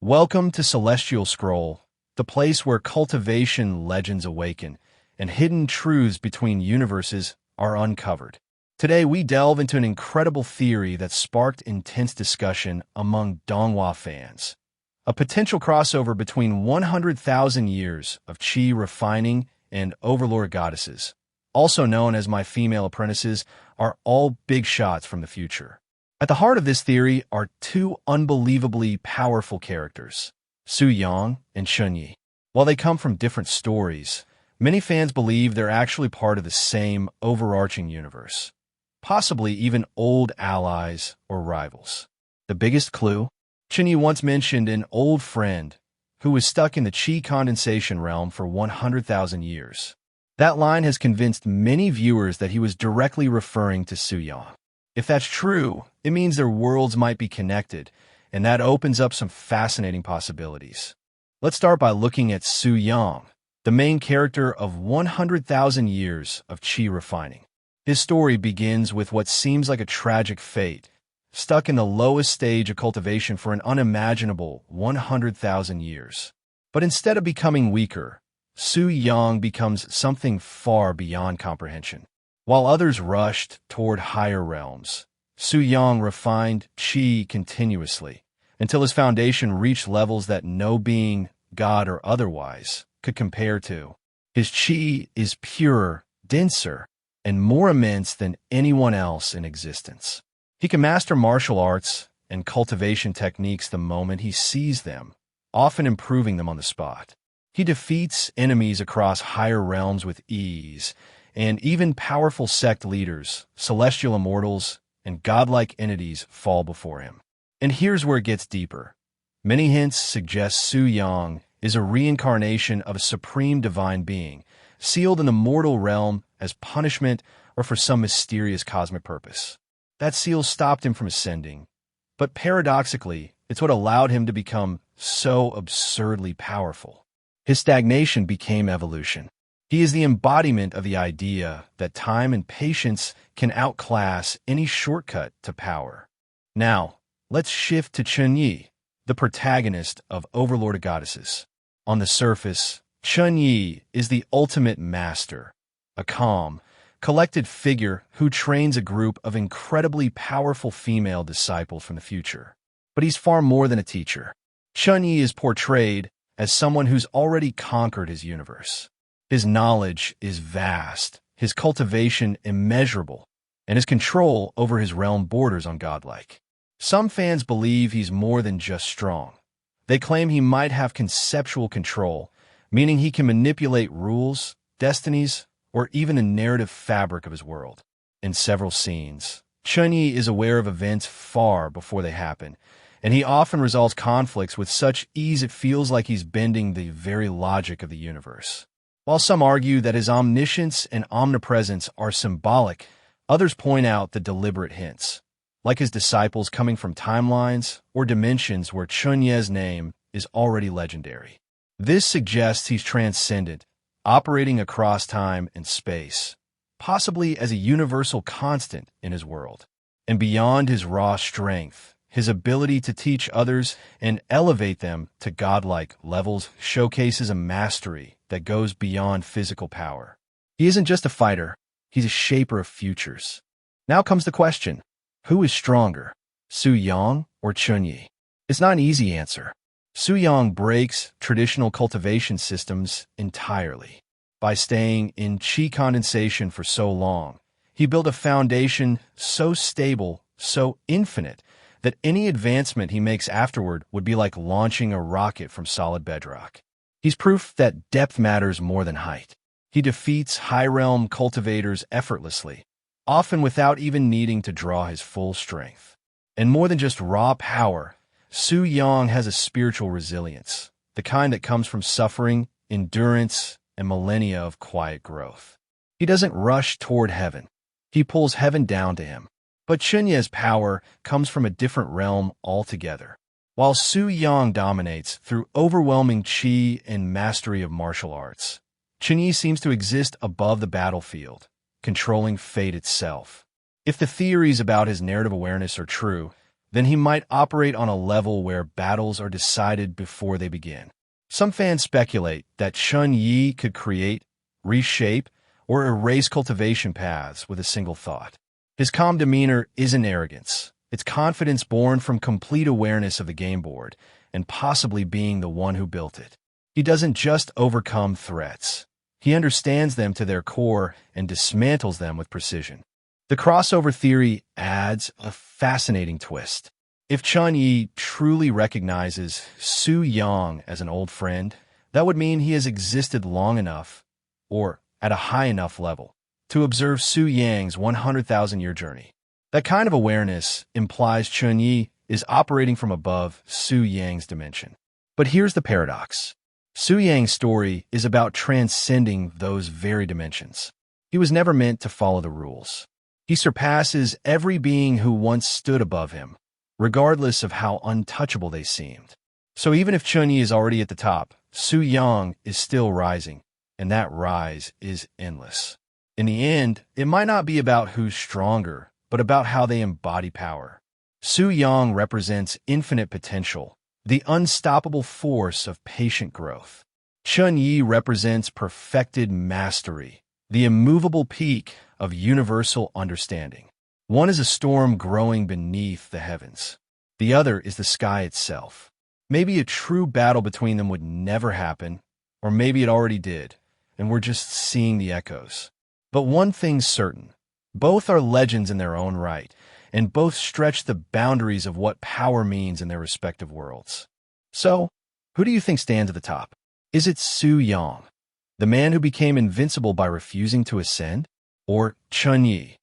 Welcome to Celestial Scroll, the place where cultivation legends awaken and hidden truths between universes are uncovered. Today, we delve into an incredible theory that sparked intense discussion among Donghua fans. A potential crossover between 100,000 years of Qi refining and Overlord of Goddesses, also known as My Female Apprentices, are all big shots from the future. At the heart of this theory are two unbelievably powerful characters, Su-yang and Chen Ye. While they come from different stories, many fans believe they're actually part of the same overarching universe, possibly even old allies or rivals. The biggest clue? Chen Ye once mentioned an old friend who was stuck in the Qi condensation realm for 100,000 years. That line has convinced many viewers that he was directly referring to Su-yang. If that's true, it means their worlds might be connected, and that opens up some fascinating possibilities. Let's start by looking at Su-yang, the main character of 100,000 years of Qi refining. His story begins with what seems like a tragic fate, stuck in the lowest stage of cultivation for an unimaginable 100,000 years. But instead of becoming weaker, Su-yang becomes something far beyond comprehension. While others rushed toward higher realms, Su-yang refined Qi continuously until his foundation reached levels that no being, God or otherwise, could compare to. His Qi is purer, denser, and more immense than anyone else in existence. He can master martial arts and cultivation techniques the moment he sees them, often improving them on the spot. He defeats enemies across higher realms with ease, and even powerful sect leaders, celestial immortals, and godlike entities fall before him. And here's where it gets deeper. Many hints suggest Su-yang is a reincarnation of a supreme divine being, sealed in the mortal realm as punishment or for some mysterious cosmic purpose. That seal stopped him from ascending, but paradoxically, it's what allowed him to become so absurdly powerful. His stagnation became evolution. He is the embodiment of the idea that time and patience can outclass any shortcut to power. Now, let's shift to Chen Ye, the protagonist of Overlord of Goddesses. On the surface, Chen Ye is the ultimate master, a calm, collected figure who trains a group of incredibly powerful female disciples from the future. But he's far more than a teacher. Chen Ye is portrayed as someone who's already conquered his universe. His knowledge is vast, his cultivation immeasurable, and his control over his realm borders on godlike. Some fans believe he's more than just strong. They claim he might have conceptual control, meaning he can manipulate rules, destinies, or even the narrative fabric of his world. In several scenes, Chen Ye is aware of events far before they happen, and he often resolves conflicts with such ease it feels like he's bending the very logic of the universe. While some argue that his omniscience and omnipresence are symbolic, others point out the deliberate hints, like his disciples coming from timelines or dimensions where Chen Ye's name is already legendary. This suggests he's transcendent, operating across time and space, possibly as a universal constant in his world. And beyond his raw strength, his ability to teach others and elevate them to godlike levels showcases a mastery that goes beyond physical power. He isn't just a fighter, he's a shaper of futures. Now comes the question, who is stronger, Su-yang or Chen Ye? It's not an easy answer. Su-yang breaks traditional cultivation systems entirely. By staying in Qi condensation for so long, he built a foundation so stable, so infinite, that any advancement he makes afterward would be like launching a rocket from solid bedrock. He's proof that depth matters more than height. He defeats high-realm cultivators effortlessly, often without even needing to draw his full strength. And more than just raw power, Su-yang has a spiritual resilience, the kind that comes from suffering, endurance, and millennia of quiet growth. He doesn't rush toward heaven. He pulls heaven down to him. But Chen Ye's power comes from a different realm altogether. While Su-yang dominates through overwhelming Qi and mastery of martial arts, Chen Ye seems to exist above the battlefield, controlling fate itself. If the theories about his narrative awareness are true, then he might operate on a level where battles are decided before they begin. Some fans speculate that Chen Ye could create, reshape, or erase cultivation paths with a single thought. His calm demeanor isn't arrogance. It's confidence born from complete awareness of the game board and possibly being the one who built it. He doesn't just overcome threats. He understands them to their core and dismantles them with precision. The crossover theory adds a fascinating twist. If Chen Ye truly recognizes Su Yang as an old friend, that would mean he has existed long enough, or at a high enough level, to observe Su Yang's 100,000-year journey. That kind of awareness implies Chen Ye is operating from above Su Yang's dimension. But here's the paradox. Su Yang's story is about transcending those very dimensions. He was never meant to follow the rules. He surpasses every being who once stood above him, regardless of how untouchable they seemed. So even if Chen Ye is already at the top, Su Yang is still rising, and that rise is endless. In the end, it might not be about who's stronger, but about how they embody power. Su Yang represents infinite potential, the unstoppable force of patient growth. Chen Ye represents perfected mastery, the immovable peak of universal understanding. One is a storm growing beneath the heavens. The other is the sky itself. Maybe a true battle between them would never happen, or maybe it already did, and we're just seeing the echoes. But one thing's certain. Both are legends in their own right, and both stretch the boundaries of what power means in their respective worlds. So, who do you think stands at the top? Is it Su Yang, the man who became invincible by refusing to ascend? Or Chen Ye,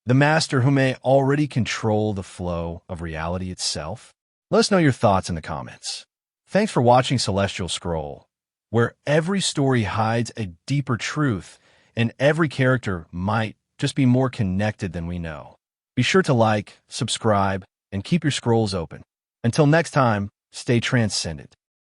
the master who may already control the flow of reality itself? Let us know your thoughts in the comments. Thanks for watching Celestial Scroll, where every story hides a deeper truth, and every character might just be more connected than we know. Be sure to like, subscribe, and keep your scrolls open. Until next time, stay transcendent.